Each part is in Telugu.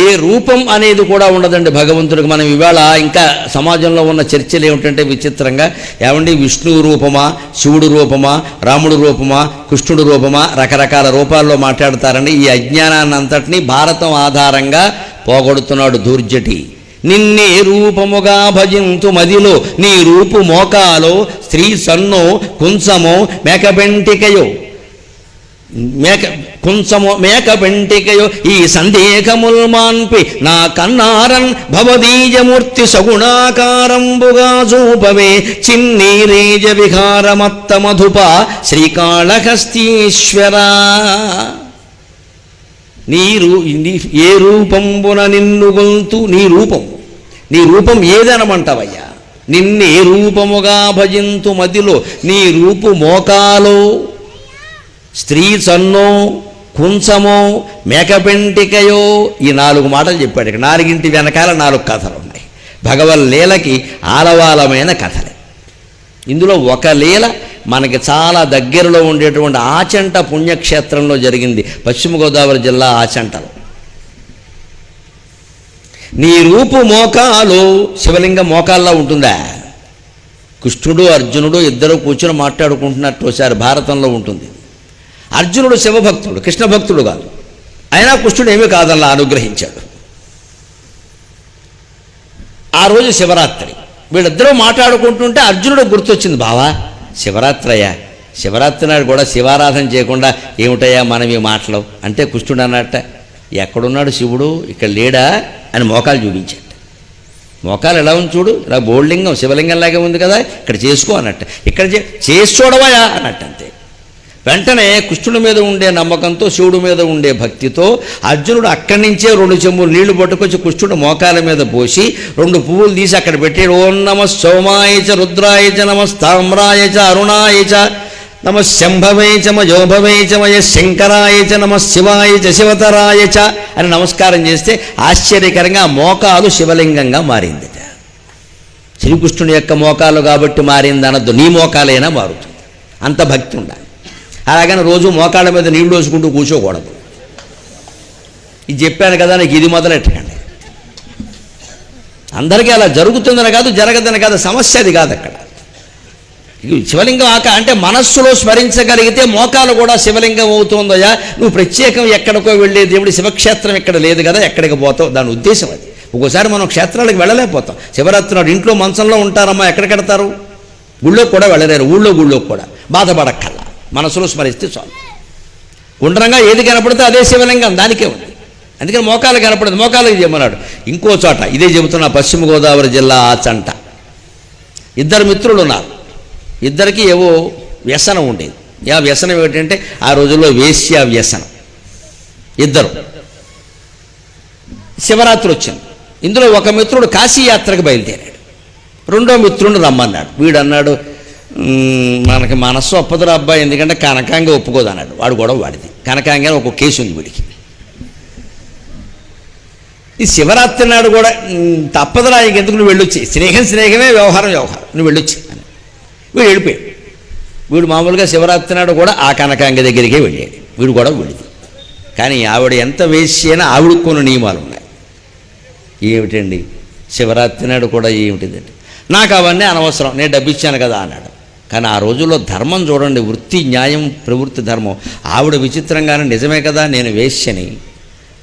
ఏ రూపం అనేది కూడా ఉండదండి భగవంతుడికి. మనం ఇవాళ ఇంకా సమాజంలో ఉన్న చర్చలు ఏమిటంటే విచిత్రంగా, ఏమండి విష్ణువు రూపమా, శివుడు రూపమా, రాముడు రూపమా, కృష్ణుడు రూపమా, రకరకాల రూపాల్లో మాట్లాడతారండి. ఈ అజ్ఞానాన్ని అంతటినీ భారతం ఆధారంగా పోగొడుతున్నాడు దూర్జటి. నిన్నే రూపముగా భజింతు మదిలో, నీ రూపు మోకాలో, స్త్రీ సన్నో కుంచమో మేకబెంటికయో, మేకబెంటికయో, ఈ సందేహముల్ మాన్పి నా కన్నారన్ భవదీయమూర్తి సగుణాకారంబుగా చూపవే, చిన్నీరేజ విహారమత్త మధుప శ్రీకాళహస్తీశ్వర. ఏ రూపంబున నిన్ను గొంతు, నీ రూపం ఏదనమంటావయ్యా? నిన్నే రూపముగా భజింతు మదిలో, నీ రూపు మోకాలో, స్త్రీ సన్నో కుంచమో మేకపెంటికయో, ఈ 4 మాటలు చెప్పాడు. ఇక్కడ 4 వెనకాల 4 కథలు ఉన్నాయి. భగవల్లీలకి ఆలవాలమైన కథలే. ఇందులో ఒక లీల మనకి చాలా దగ్గరలో ఉండేటువంటి ఆచంట పుణ్యక్షేత్రంలో జరిగింది, పశ్చిమ గోదావరి జిల్లా ఆచంటలో. నీ రూపు మోకాలు, శివలింగం మోకాల్లో ఉంటుందా? కృష్ణుడు అర్జునుడు ఇద్దరు కూర్చొని మాట్లాడుకుంటున్నట్టు ఒకసారి భారతంలో ఉంటుంది. అర్జునుడు శివభక్తుడు, కృష్ణ భక్తుడు కాదు. అయినా కృష్ణుడు ఏమీ కాదల్లా అనుగ్రహించాడు. ఆ రోజు శివరాత్రి, వీళ్ళిద్దరూ మాట్లాడుకుంటుంటే అర్జునుడు గుర్తొచ్చింది, బావా శివరాత్రయ్యా, శివరాత్రి నాడు కూడా శివారాధన చేయకుండా ఏమిటయ్యా మనం ఈ మాటలు అంటే, కృష్ణుడు అన్నట్ట, ఎక్కడున్నాడు శివుడు, ఇక్కడ లేడా అని మోకాలు చూపించాడు. మోకాలు ఎలా ఉంది చూడు, ఇలా బోల్లింగం శివలింగంలాగే ఉంది కదా, ఇక్కడ చేసుకో అన్నట్టు. ఇక్కడ చేసి చూడవయా అన్నట్టు అంతే. వెంటనే కృష్ణుడి మీద ఉండే నమ్మకంతో, శివుడి మీద ఉండే భక్తితో అర్జునుడు అక్కడి నుంచే 2 చెంబులు నీళ్లు పట్టుకొచ్చి కృష్ణుడు మోకాల మీద పోసి 2 పువ్వులు తీసి అక్కడ పెట్టాడు. ఓం నమ సోమాయ చ రుద్రాయ చ నమస్తామ్రాయ చ అరుణాయ చ నమ శంభవే చ మయోభవే చ మయ శంకరాయ చ నమ శివాయ చ శివతరాయ చ అని నమస్కారం చేస్తే ఆశ్చర్యకరంగా మోకాలు శివలింగంగా మారింది. శ్రీకృష్ణుడి యొక్క మోకాలు కాబట్టి మారింది అనద్దు, నీ మోకాలైనా మారుతుంది. అంత భక్తి ఉండాలి. అలాగని రోజు మోకాళ్ళ మీద నీళ్లు వేసుకుంటూ కూర్చోకూడదు. ఇది చెప్పాను కదా, నీకు ఇది మొదలెట్టకండి. అందరికీ అలా జరుగుతుందని కాదు, జరగదని కాదు, సమస్య అది కాదు. అక్కడ శివలింగం అంటే మనస్సులో స్మరించగలిగితే మోకాలు కూడా శివలింగం అవుతుందయా. నువ్వు ప్రత్యేకం ఎక్కడికో వెళ్ళే దేవుడి శివక్షేత్రం ఇక్కడ లేదు కదా, ఎక్కడికి పోతావు, దాని ఉద్దేశం అది. ఒక్కోసారి మనం క్షేత్రాలకు వెళ్ళలేకపోతాం. శివరాత్రి నాడు ఇంట్లో మంచంలో ఉంటారమ్మా, ఎక్కడికెడతారు? గుళ్ళోకి కూడా వెళ్ళలేరు. గుళ్ళోకి కూడా బాధపడక్కల్లా, మనసులో స్మరిస్తే చాలు. గుండ్రంగా ఏది కనపడితే అదే శివలింగం, దానికే ఉంది. అందుకని మోకాలు కనపడదు, మోకాలకు చేయమన్నాడు. ఇంకో చోట ఇదే చెబుతున్నా, పశ్చిమ గోదావరి జిల్లా ఆచంట. 2 మిత్రులు ఉన్నారు. ఇద్దరికి ఏవో వ్యసనం ఉండేది. ఆ వ్యసనం ఏమిటంటే ఆ రోజుల్లో వేశ్య వ్యసనం. 2 శివరాత్రి వచ్చింది. ఇందులో ఒక మిత్రుడు కాశీయాత్రకు బయలుదేరాడు. 2వ మిత్రుడిని రమ్మన్నాడు. వీడు అన్నాడు, మనకి మనస్సు ఒప్పదురా అబ్బాయి, ఎందుకంటే కనకాంగ ఒప్పుకోదు అన్నాడు. వాడు గొడవ వాడిది. కనకాంగ ఒక కేసు ఉంది వీడికి. ఈ శివరాత్రి నాడు కూడా తప్పదురా, ఇంకెందుకు నువ్వు వెళ్ళొచ్చి, స్నేహమే, వ్యవహారం నువ్వు వెళ్ళొచ్చి అని వీడు వెళ్ళిపోయాడు. వీడు మామూలుగా శివరాత్రి నాడు కూడా ఆ కనకాంగ దగ్గరికే వెళ్ళాడు. వీడు కూడా వెళ్ళింది. కానీ ఆవిడ ఎంత వేసినా ఆవిడకు కొన్ని నియమాలు ఉన్నాయి. ఏమిటండి శివరాత్రి నాడు కూడా ఏమిటిదండి? నాకు అవన్నీ అనవసరం, నేను డబ్బు ఇచ్చాను కదా అన్నాడు. కానీ ఆ రోజుల్లో ధర్మం చూడండి, వృత్తి న్యాయం, ప్రవృత్తి ధర్మం. ఆవిడ విచిత్రంగానే నిజమే కదా, నేను వేశ్యని,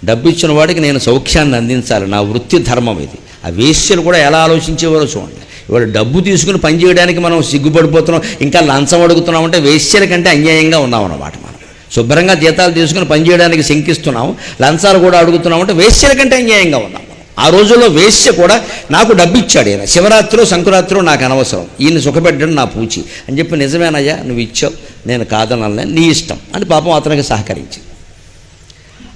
డబ్బు ఇచ్చిన వాడికి నేను సౌఖ్యాన్ని అందించాలి, నా వృత్తి ధర్మం ఇది. ఆ వేశ్యలు కూడా ఎలా ఆలోచించేవారో చూడండి. ఇవాళ డబ్బు తీసుకుని పనిచేయడానికి మనం సిగ్గుపడిపోతున్నాం, ఇంకా లంచం అడుగుతున్నామంటే వేశ్యల కంటే అన్యాయంగా ఉన్నామన్నమాట. మనం శుభ్రంగా జీతాలు తీసుకుని పనిచేయడానికి శంకిస్తున్నాం, లంచాలు కూడా అడుగుతున్నామంటే వేశ్యల కంటే అన్యాయంగా ఉన్నాం. ఆ రోజుల్లో వేశ్య కూడా నాకు డబ్బు ఇచ్చాడు ఈయన, శివరాత్రి సంక్రాంతి నాకు అనవసరం, ఈయన సుఖపెట్టడం నా పూచి అని చెప్పి, నిజమేనయ్యా నువ్వు ఇచ్చావు, నేను కాదనలే, నీ ఇష్టం అని పాపం అతనికి సహకరించింది.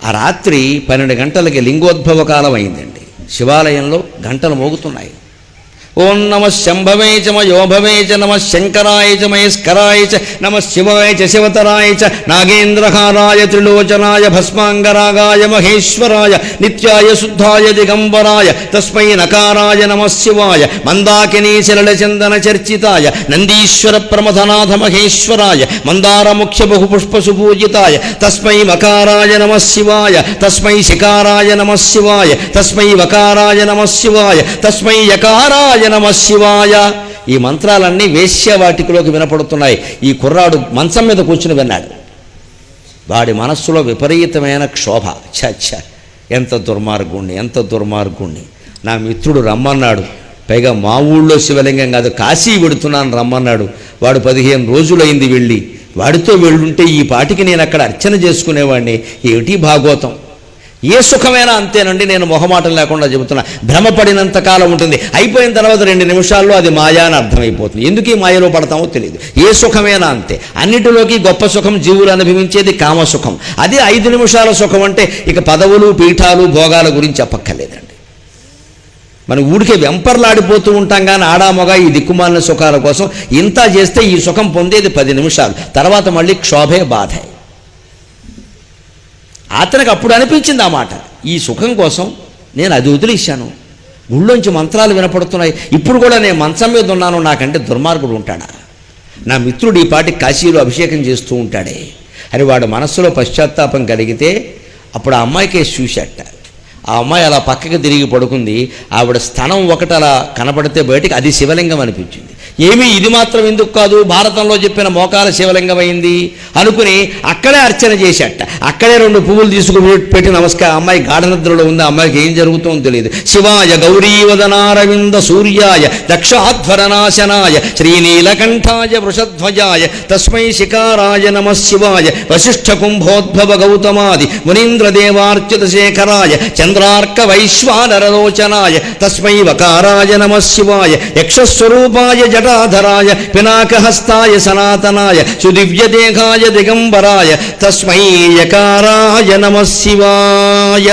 ఆ రాత్రి 12 గంటలకి లింగోద్భవ కాలం అయిందండి. శివాలయంలో గంటలు మోగుతున్నాయి. ఓం నమ శంభవే చ మయోభవే చ నమ శంకరాయ చ మహేశ్వరాయ చ నమ శివాయ చ శివతరాయ చ నాగేంద్రహారాయ త్రిలోచనాయ భస్మాంగరాగాయ మహేశ్వరాయ నిత్యాయ శుద్ధాయ దిగంబరాయ తస్మై నకారాయ నమ శివాయ మందాకినీ చలచందన చర్చితాయ నందీశ్వర ప్రమథనాథ మహేశ్వరాయ మందార ముఖ్య బహుపుష్ప సుపూజితాయ తస్మై మకారాయ నమ శివాయ తస్మై శికారాయ నమ శివాయ తస్మై వకారాయ నమ శివాయ తస్మై యకారాయ నమ శివాయ. ఈ మంత్రాలన్నీ వేశ్యవాటికలోకి వినపడుతున్నాయి. ఈ కుర్రాడు మంచం మీద కూర్చుని విన్నాడు. వాడి మనస్సులో విపరీతమైన క్షోభ. ఛ ఎంత దుర్మార్గుణ్ణి, నా మిత్రుడు రమ్మన్నాడు, పైగా మా ఊళ్ళో శివలింగం కాదు కాశీ వెడుతున్నాను రమ్మన్నాడు. వాడు 15 రోజులైంది వెళ్ళి, వాడితో వెళ్ళుంటే ఈ పాటికి నేను అక్కడ అర్చన చేసుకునేవాడిని. ఏమిటి భాగవతం, ఏ సుఖమైనా అంతేనండి. నేను మొహమాటం లేకుండా చెబుతున్నా. భ్రమపడినంత కాలం ఉంటుంది, అయిపోయిన తర్వాత 2 నిమిషాల్లో అది మాయా అని అర్థమైపోతుంది. ఎందుకు ఈ మాయలో పడతామో తెలియదు. ఏ సుఖమైనా అంతే. అన్నిటిలోకి గొప్ప సుఖం జీవులు అనుభవించేది కామసుఖం. అది 5 నిమిషాల సుఖం. అంటే ఇక పదవులు పీఠాలు భోగాల గురించి చెప్పక్కర్లేదండి. మనం ఊడికే వెంపర్లాడిపోతూ ఉంటాం కానీ ఆడామొగ ఈ దిక్కుమాలిన సుఖాల కోసం ఇంత చేస్తే ఈ సుఖం పొందేది 10 నిమిషాలు, తర్వాత మళ్ళీ క్షోభే బాధే. అతనికి అప్పుడు అనిపించింది ఆ మాట, ఈ సుఖం కోసం నేను అది వదిలేశాను. గుళ్ళోంచి మంత్రాలు వినపడుతున్నాయి, ఇప్పుడు కూడా నేను మంచం మీద ఉన్నాను, నాకంటే దుర్మార్గుడు ఉంటాడా? నా మిత్రుడు ఈ పాటికి కాశీలో అభిషేకం చేస్తూ ఉంటాడే అని వాడు మనస్సులో పశ్చాత్తాపం కలిగితే అప్పుడు ఆ అమ్మాయికే చూశాట. ఆ అమ్మాయి అలా పక్కకి తిరిగి పడుకుంది. ఆవిడ స్థనం ఒకటి అలా కనపడితే బయటికి అది శివలింగం అనిపించింది. ఏమీ ఇది మాత్రం ఎందుకు కాదు, భారతంలో చెప్పిన మోకాల శివలింగం అయింది అనుకుని అక్కడే అర్చన చేశాట. అక్కడే 2 పువ్వులు తీసుకుని పెట్టి నమస్కారం. అమ్మాయి గాఢనిద్రలో ఉంది, అమ్మాయికి ఏం జరుగుతుందో తెలియదు. శివాయ గౌరీవదనారవింద సూర్యాయ దక్షాధ్వరనాశనాయ శ్రీనీలకంఠాయ వృషధ్వజాయ తస్మై శికారాయ నమ శివాయ వశిష్ఠ కుంభోద్భవ గౌతమాది మునీంద్రదేవార్చిత శేఖరాయ చంద్రార్క వైశ్వానరలోచనాయ తస్మై వకారాయ నమ శివాయ యక్షస్వరూపాయ జటాధరాయ పినాకహస్తాయ సనాతనాయ సుదివ్యదేహాయ దిగంబరాయ తస్మై యకారాయ నమ శివాయ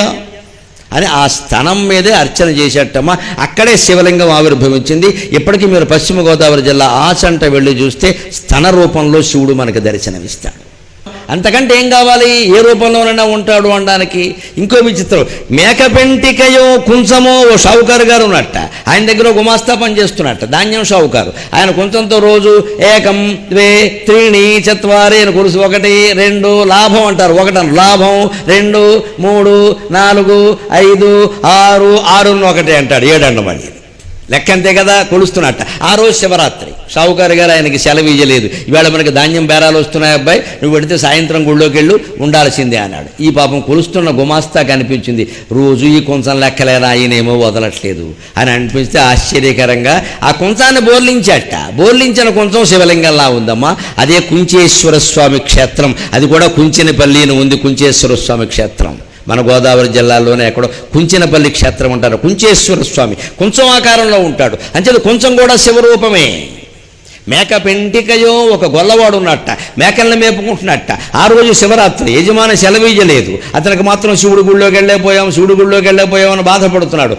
అని ఆ స్థనం మీదే అర్చన చేసేటమ్మా. అక్కడే శివలింగం ఆవిర్భవించింది. ఇప్పటికీ మీరు పశ్చిమ గోదావరి జిల్లా ఆచంట వెళ్ళి చూస్తే స్థన రూపంలో శివుడు మనకు దర్శనమిస్తాడు. అంతకంటే ఏం కావాలి? ఏ రూపంలోనైనా ఉంటాడు అనడానికి. ఇంకో విచిత్రం, మేకపెంటికయో కుంచమో ఓ షావుకారు గారు ఉన్నట్ట. ఆయన దగ్గర గుమాస్తా పని చేస్తున్నట్ట, ధాన్యం షావుకారు. ఆయన కుంచంతో రోజు 1 2 3 4 అని కురుసు 1 2 లాభం అంటారు. 1 లాభం 2 3 4 5 6 6 1 అంటాడు. 7 అండమని లెక్క అంతే కదా, కొలుస్తున్నట్ట. ఆ రోజు శివరాత్రి. షావుకారు గారు ఆయనకి సెలవు ఇయ్యలేదు. ఇవాళ మనకి ధాన్యం బేరాలు వస్తున్నాయి అబ్బాయి, నువ్వు పెడితే సాయంత్రం గుళ్ళోకి వెళ్ళు, ఉండాల్సిందే అన్నాడు. ఈ పాపం కొలుస్తున్న గుమాస్తా కనిపించింది. రోజు ఈ కొంచెం లెక్కలేరా, ఆయనేమో వదలట్లేదు అని అనిపిస్తే ఆశ్చర్యకరంగా ఆ కొంచాన్ని బోర్లించిన కొంచెం శివలింగంలా ఉందమ్మా. అదే కుంచేశ్వర స్వామి క్షేత్రం. అది కూడా కుంచినపల్లిని ఉంది కుంచేశ్వర స్వామి క్షేత్రం. మన గోదావరి జిల్లాలోనే ఎక్కడో కుంచినపల్లి క్షేత్రం అంటారు. కుంచేశ్వర స్వామి కొంచెం ఆకారంలో ఉంటాడు. అంచేది కొంచెం కూడా శివరూపమే. మేక పెంటికయో ఒక గొల్లవాడు ఉన్నట్ట, మేకల్ని మేపుకుంటున్నట్ట. ఆ రోజు శివరాత్రి, యజమాని సెలవీయలేదు. అతనికి మాత్రం శివుడి గుళ్ళోకి వెళ్ళిపోయాం అని బాధపడుతున్నాడు.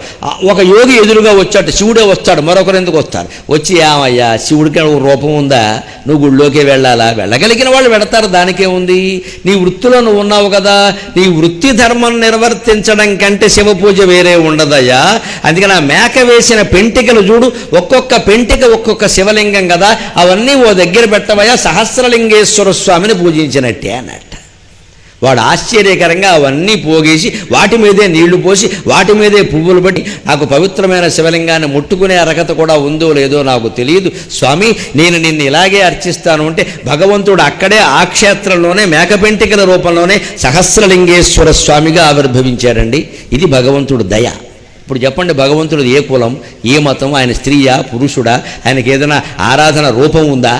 ఒక యోగి ఎదురుగా వచ్చాడు. శివుడే వస్తాడు, మరొకరు ఎందుకు వస్తారు? వచ్చి ఏమయ్యా శివుడికి ఒక రూపం ఉందా, నువ్వు గుళ్ళోకే వెళ్ళాలా? వెళ్ళగలిగిన వాళ్ళు వెళతారు, దానికే ఉంది. నీ వృత్తిలో నువ్వు ఉన్నావు కదా, నీ వృత్తి ధర్మం నిర్వర్తించడం కంటే శివ పూజ వేరే ఉండదయ్యా. అందుకని ఆ మేక వేసిన పెంటికలు చూడు, ఒక్కొక్క పెంటిక ఒక్కొక్క శివలింగం కదా, అవన్నీ ఓ దగ్గర పెట్టవయ్యా, సహస్రలింగేశ్వర స్వామిని పూజించినట్టే అన్నట్ట. వాడు ఆశ్చర్యకరంగా అవన్నీ పోగేసి వాటి మీదే నీళ్లు పోసి వాటి మీదే పువ్వులు పట్టి, నాకు పవిత్రమైన శివలింగాన్ని ముట్టుకునే అర్హత కూడా ఉందో లేదో నాకు తెలియదు స్వామి, నేను నిన్ను ఇలాగే అర్చిస్తాను అంటే భగవంతుడు అక్కడే ఆ క్షేత్రంలోనే మేకపెంటికల రూపంలోనే సహస్రలింగేశ్వర స్వామిగా ఆవిర్భవించాడండి. ఇది భగవంతుడు దయ. ఇప్పుడు చెప్పండి, భగవంతుడు ఏ కులం, ఏ మతం, ఆయన స్త్రీయా పురుషుడా, ఆయనకి ఏదైనా ఆరాధన రూపం ఉందా?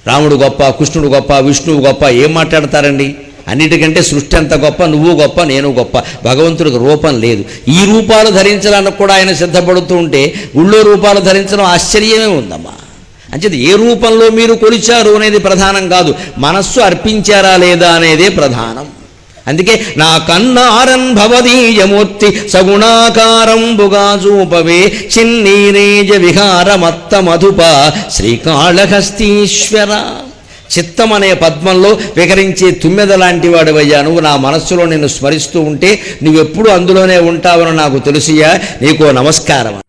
రాముడు గొప్ప, కృష్ణుడు గొప్ప, విష్ణువు గొప్ప, ఏం మాట్లాడతారండి? అన్నిటికంటే సృష్టి అంత గొప్ప, నువ్వు గొప్ప, నేను గొప్ప. భగవంతుడికి రూపం లేదు. ఈ రూపాలు ధరించడానికి కూడా ఆయన సిద్ధపడుతూ ఉంటే గుళ్ళో రూపాలు ధరించడం ఆశ్చర్యమే ఉందమ్మా. అంచేది ఏ రూపంలో మీరు కొలిచారు అనేది ప్రధానం కాదు, మనస్సు అర్పించారా లేదా అనేదే ప్రధానం. అందుకే నా కన్నారన్ భవదీయమూర్తి సగుణాకారంబుగా చూపవే చిన్నీరేజ విహారమత్త మధుప శ్రీకాళహస్తీశ్వర. చిత్తం అనే పద్మంలో వికరించే తుమ్మెద లాంటి వాడివయ్యా నువ్వు. నా మనస్సులో నిన్ను స్మరిస్తూ ఉంటే నువ్వెప్పుడు అందులోనే ఉంటావని నాకు తెలుసుయా. నీకో నమస్కారం.